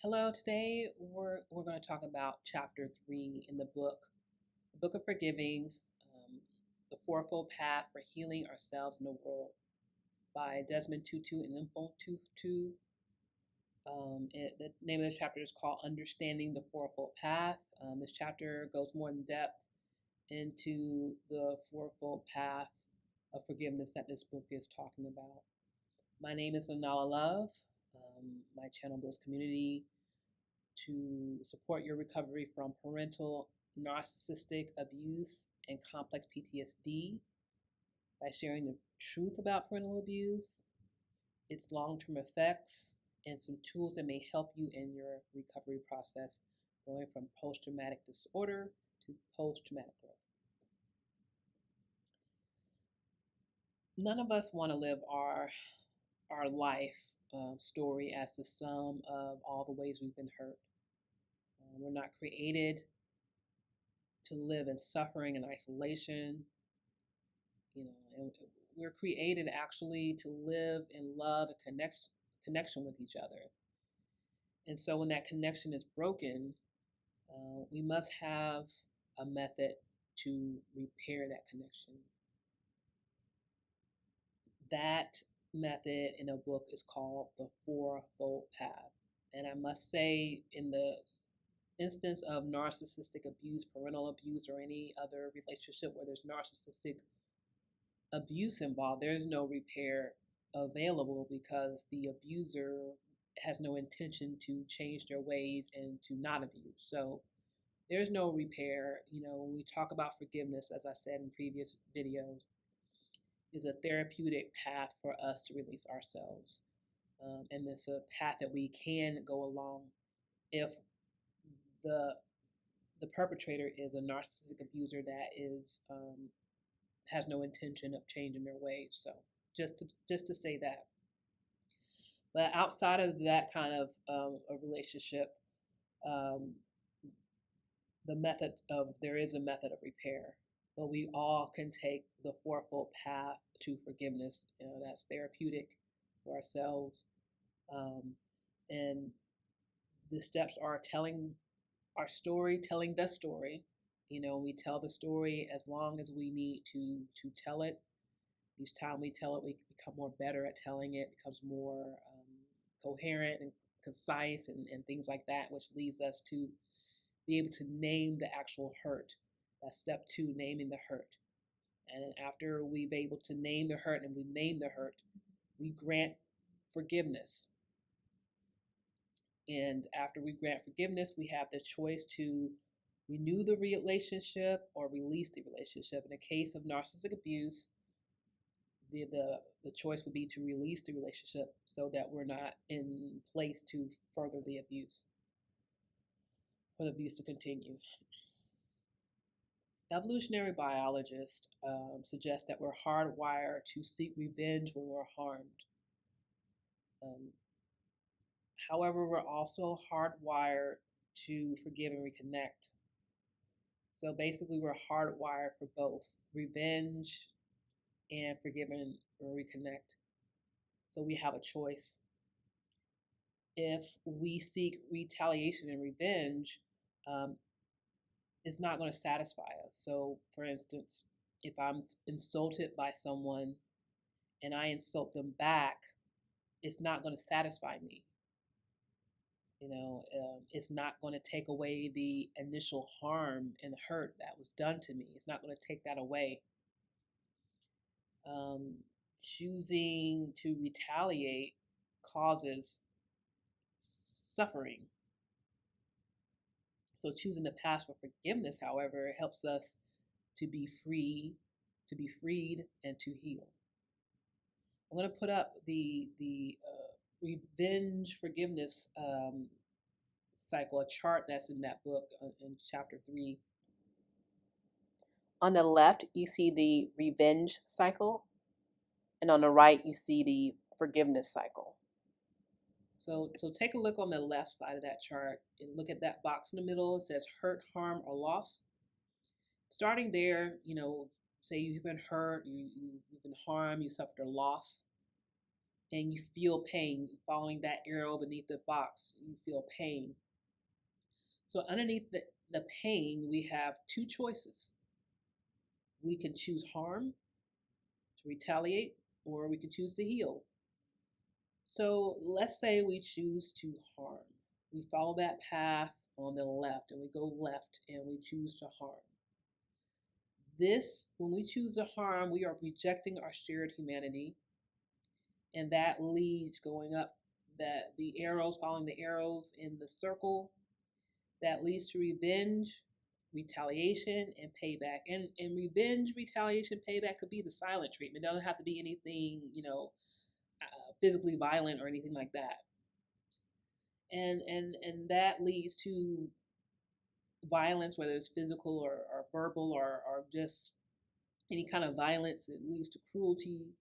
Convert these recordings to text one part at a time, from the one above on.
Hello, today we're going to talk about chapter 3 in the book of forgiving, the Fourfold Path for healing ourselves and the world by Desmond Tutu and Mpho Tutu. The name of the chapter is called Understanding the Fourfold Path. This chapter goes more in depth into the Fourfold Path of forgiveness that this book is talking about. My name is Anala Love. My channel builds community to support your recovery from parental narcissistic abuse and complex PTSD by sharing the truth about parental abuse, its long-term effects, and some tools that may help you in your recovery process, going from post-traumatic disorder to post-traumatic growth. None of us want to live our life story as the sum of all the ways we've been hurt. We're not created to live in suffering and isolation. And we're created actually to live in love and connection with each other. And so when that connection is broken, we must have a method to repair that connection. That method in a book is called the Fourfold Path. And I must say, in the instance of narcissistic abuse, parental abuse, or any other relationship where there's narcissistic abuse involved, there's no repair available because the abuser has no intention to change their ways and to not abuse. So there's no repair. When we talk about forgiveness, as I said in previous videos, is a therapeutic path for us to release ourselves. And it's a path that we can go along if the perpetrator is a narcissistic abuser that is has no intention of changing their ways. So just to say that. But outside of that kind of a relationship, there is a method of repair. But we all can take the fourfold path to forgiveness. That's therapeutic for ourselves. And the steps are telling our story, telling the story. We tell the story as long as we need to tell it. Each time we tell it, we become more better at telling it, becomes more coherent and concise and things like that, which leads us to be able to name the actual hurt. That's step 2, naming the hurt. And after we've able to name the hurt and we name the hurt, we grant forgiveness. And after we grant forgiveness, we have the choice to renew the relationship or release the relationship. In the case of narcissistic abuse, the choice would be to release the relationship so that we're not in place to further the abuse, for the abuse to continue. Evolutionary biologists suggest that we're hardwired to seek revenge when we're harmed. However, we're also hardwired to forgive and reconnect. So basically, we're hardwired for both revenge and forgive and reconnect. So we have a choice. If we seek retaliation and revenge, it's not going to satisfy us. So, for instance, if I'm insulted by someone and I insult them back, it's not going to satisfy me. It's not going to take away the initial harm and hurt that was done to me. It's not going to take that away. Choosing to retaliate causes suffering. So choosing the path for forgiveness, however, helps us to be freed, and to heal. I'm going to put up the revenge forgiveness cycle, a chart that's in that book in chapter 3. On the left, you see the revenge cycle, and on the right, you see the forgiveness cycle. So take a look on the left side of that chart and look at that box in the middle. It says hurt, harm, or loss. Starting there, say you've been hurt, you've been harmed, you suffered a loss. and you feel pain. Following that arrow beneath the box, you feel pain. So underneath the pain, we have two choices. We can choose harm, to retaliate, or we can choose to heal. So let's say we choose to harm. We follow that path on the left, and we go left, and we choose to harm. This, when we choose to harm, we are rejecting our shared humanity, and that leads going up the arrows, following the arrows in the circle, that leads to revenge, retaliation, and payback. And revenge, retaliation, payback could be the silent treatment. It doesn't have to be anything, physically violent or anything like that. And that leads to violence, whether it's physical or verbal or just any kind of violence. It leads to cruelty,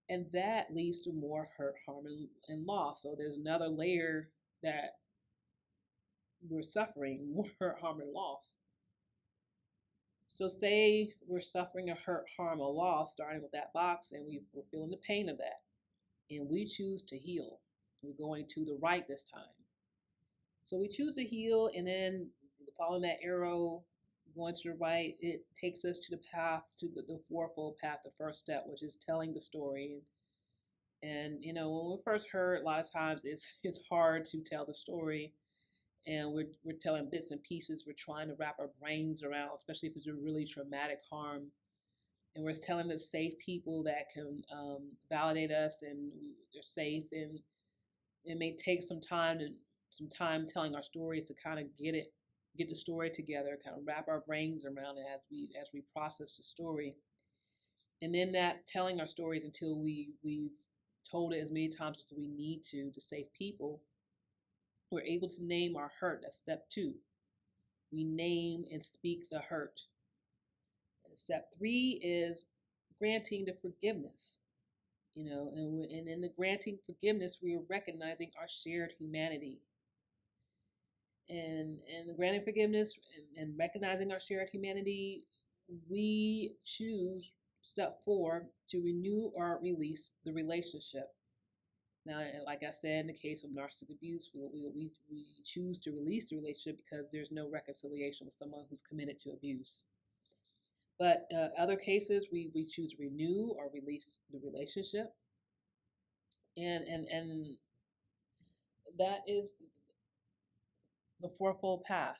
and that leads to more hurt, harm, and loss. So there's another layer that we're suffering, more hurt, harm, and loss. So say we're suffering a hurt, harm, or loss, starting with that box, and we're feeling the pain of that, and we choose to heal. We're going to the right this time. So we choose to heal, and then following that arrow, going to the right, it takes us to the path, to the fourfold path, the first step, which is telling the story. And when we first heard, a lot of times it's hard to tell the story, and we're telling bits and pieces. We're trying to wrap our brains around, especially if it's a really traumatic harm. And we're telling the safe people that can validate us, and they're safe. And it may take some time telling our stories to kind of get the story together, kind of wrap our brains around it as we process the story. And then that telling our stories until we've told it as many times as we need to safe people, we're able to name our hurt. That's step 2. We name and speak the hurt. And step 3 is granting the forgiveness. And in the granting forgiveness, we are recognizing our shared humanity. And the granting forgiveness and recognizing our shared humanity, we choose, step 4, to renew or release the relationship. Now, like I said, in the case of narcissistic abuse, we choose to release the relationship because there's no reconciliation with someone who's committed to abuse. But other cases, we choose to renew or release the relationship. And that is the fourfold path.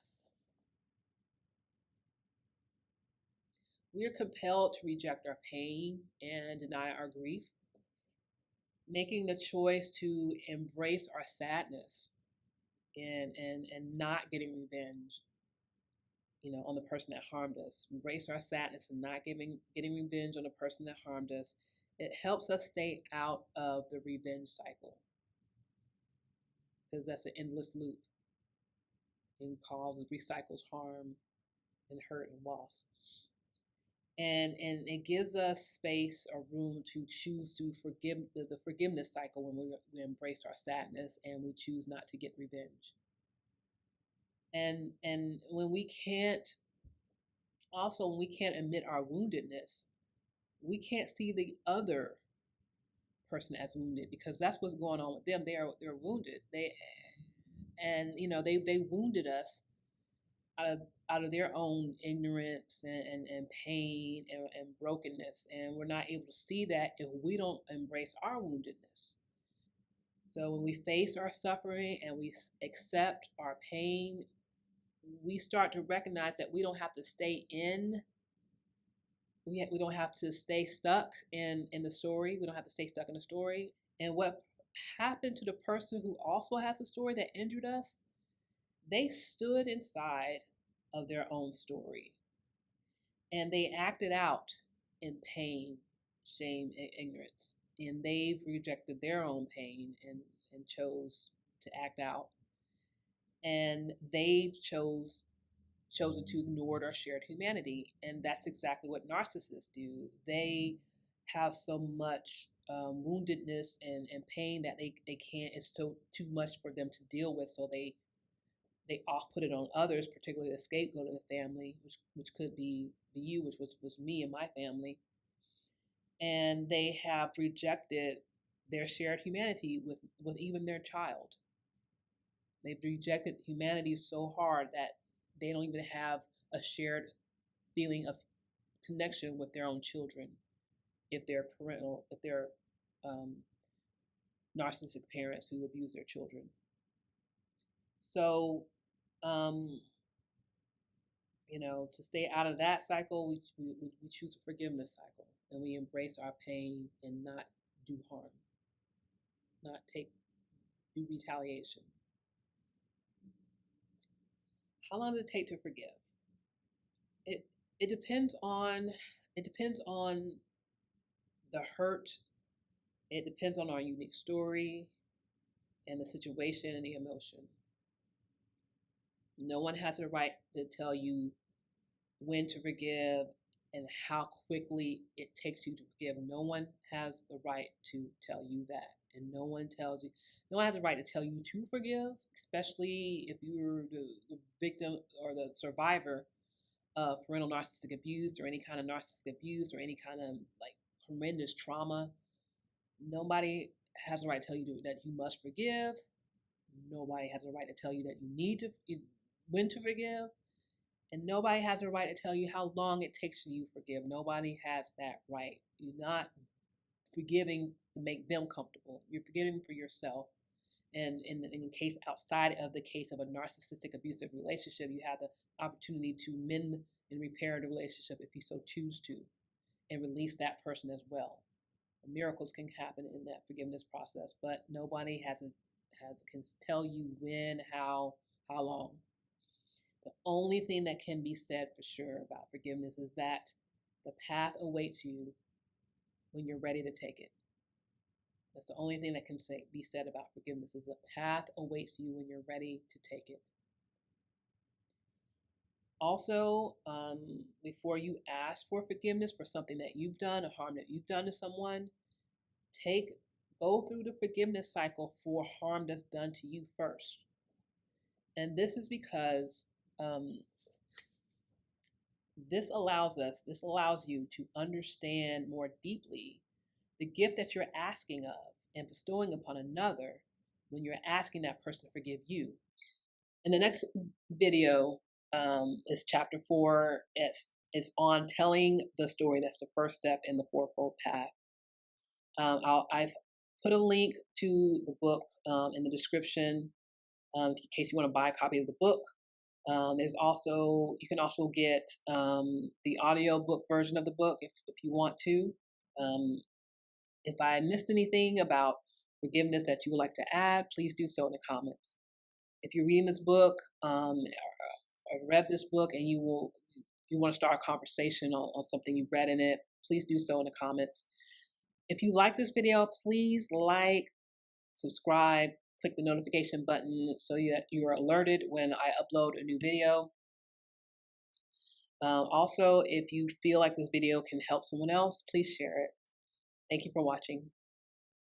We are compelled to reject our pain and deny our grief, making the choice to embrace our sadness and not getting revenge, on the person that harmed us. Embrace our sadness and not getting revenge on the person that harmed us. It helps us stay out of the revenge cycle, because that's an endless loop and recycles harm and hurt and loss. And it gives us space or room to choose to forgive the forgiveness cycle when we embrace our sadness and we choose not to get revenge. And when we can't admit our woundedness, we can't see the other person as wounded, because that's what's going on with them. They're wounded. They wounded us out of their own ignorance and pain and brokenness, and we're not able to see that if we don't embrace our woundedness. So when we face our suffering and we accept our pain, we start to recognize that we don't have to stay we don't have to stay stuck in the story. We don't have to stay stuck in the story. And what happened to the person who also has a story that injured us, they stood inside of their own story, and they acted out in pain, shame, and ignorance. And they've rejected their own pain and chose to act out. And they've chosen to ignore our shared humanity. And that's exactly what narcissists do. They have so much woundedness and pain that they can't, it's too much for them to deal with. So they off-put it on others, particularly the scapegoat of the family, which could be you, which was me and my family. And they have rejected their shared humanity with even their child. They've rejected humanity so hard that they don't even have a shared feeling of connection with their own children if they're um, narcissistic parents who abuse their children. So, um, to stay out of that cycle, we choose a forgiveness cycle, and we embrace our pain and not do harm, not do retaliation. How long does it take to forgive? It it depends on the hurt. It depends on our unique story and the situation and the emotion. No one has the right to tell you when to forgive and how quickly it takes you to forgive. No one has the right to tell you that. And no one has the right to tell you to forgive, especially if you're the victim or the survivor of parental narcissistic abuse or any kind of narcissistic abuse or any kind of like horrendous trauma. Nobody has the right to tell you that you must forgive. Nobody has the right to tell you that you need to when to forgive. And nobody has the right to tell you how long it takes you to forgive. Nobody has that right. You're not forgiving to make them comfortable. You're forgiving for yourself. And in case outside of the case of a narcissistic abusive relationship, you have the opportunity to mend and repair the relationship if you so choose to, and release that person as well. Miracles can happen in that forgiveness process, but nobody can tell you when, how long. The only thing that can be said for sure about forgiveness is that the path awaits you when you're ready to take it. That's the only thing that can be said about forgiveness is the path awaits you when you're ready to take it. Also, before you ask for forgiveness for something that you've done or harm that you've done to someone, go through the forgiveness cycle for harm that's done to you first. And this is because this allows you to understand more deeply the gift that you're asking of and bestowing upon another when you're asking that person to forgive you. In the next video is chapter 4. It's on telling the story. That's the first step in the Fourfold Path. I've put a link to the book in the description in case you want to buy a copy of the book. You can also get the audio book version of the book if you want to. If I missed anything about forgiveness that you would like to add, please do so in the comments. If you're reading this book or read this book and you want to start a conversation on something you've read in it, please do so in the comments. If you like this video, please like, subscribe, click the notification button so that you are alerted when I upload a new video. Also, if you feel like this video can help someone else, please share it. Thank you for watching.